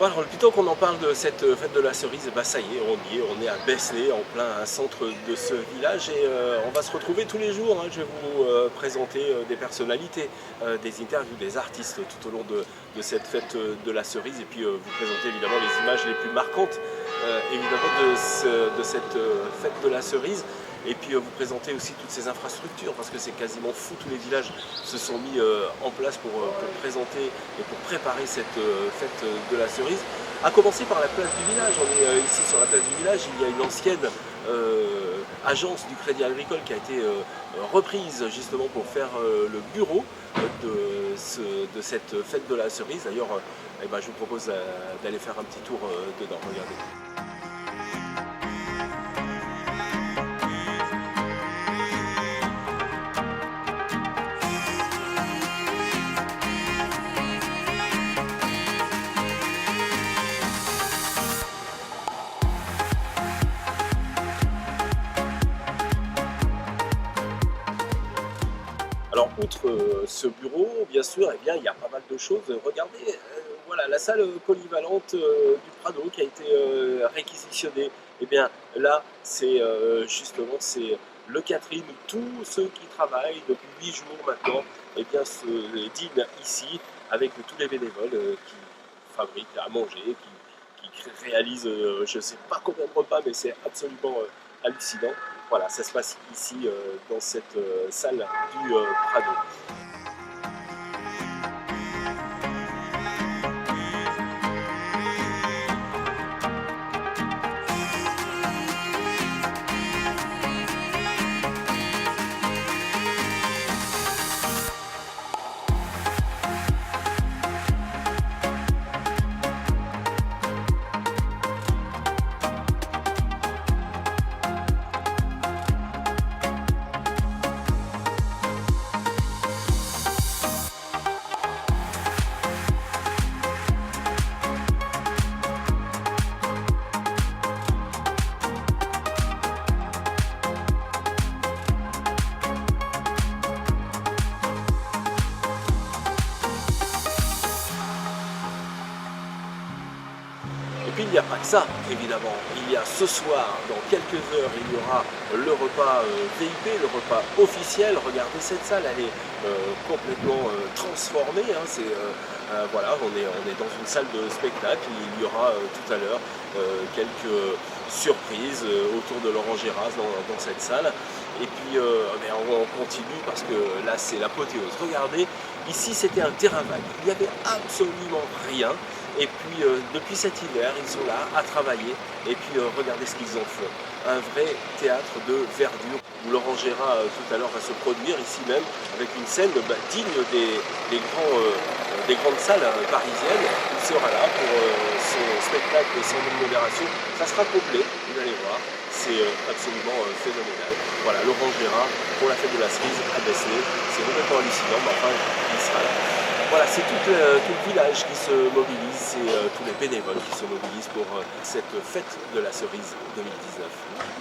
Bon, alors, plutôt qu'on en parle de cette fête de la cerise, bah ça y est, on est à Besnay, en plein centre de ce village et on va se retrouver tous les jours, hein. Je vais vous présenter des personnalités, des interviews, des artistes tout au long de cette fête de la cerise et puis vous présenter évidemment les images les plus marquantes évidemment de cette fête de la cerise. Et puis vous présenter aussi toutes ces infrastructures parce que c'est quasiment fou, tous les villages se sont mis en place pour présenter et pour préparer cette fête de la cerise. À commencer par la place du village, on est ici sur la place du village, il y a une ancienne agence du Crédit Agricole qui a été reprise justement pour faire le bureau de cette fête de la cerise. D'ailleurs, eh ben, je vous propose d'aller faire un petit tour dedans, regardez. Alors, outre ce bureau, bien sûr, eh bien, il y a pas mal de choses. Regardez, voilà, la salle polyvalente du Prado qui a été réquisitionnée. Eh bien, là, c'est justement c'est le catering. Tous ceux qui travaillent depuis 8 jours maintenant, eh bien, se dînent ici avec tous les bénévoles qui fabriquent à manger, qui réalisent, je ne sais pas combien de repas, mais c'est absolument hallucinant. Voilà, ça se passe ici dans cette salle du Prado. Et puis il n'y a pas que ça, évidemment. Il y a ce soir, dans quelques heures, il y aura le repas VIP, le repas officiel. Regardez cette salle, elle est complètement transformée, hein. Voilà, on est dans une salle de spectacle. Il y aura tout à l'heure quelques surprises autour de Laurent Gérard dans cette salle. Et puis mais on continue parce que là c'est l'apothéose. Regardez, ici c'était un terrain vague. Il n'y avait absolument rien. Et puis depuis cet hiver, ils sont là à travailler. Et puis regardez ce qu'ils en font. Un vrai théâtre de verdure où Laurent Gérard tout à l'heure va se produire ici même avec une scène digne des grandes salles parisiennes. Il sera là pour son spectacle sans modération. Ça sera complet, vous allez voir. C'est absolument phénoménal. Voilà, Laurent Gérard pour la fête de la cerise à Besnay. C'est complètement hallucinant, mais enfin, il sera là. Voilà, c'est tout le village qui se mobilise, c'est tous les bénévoles qui se mobilisent pour cette fête de la cerise 2019.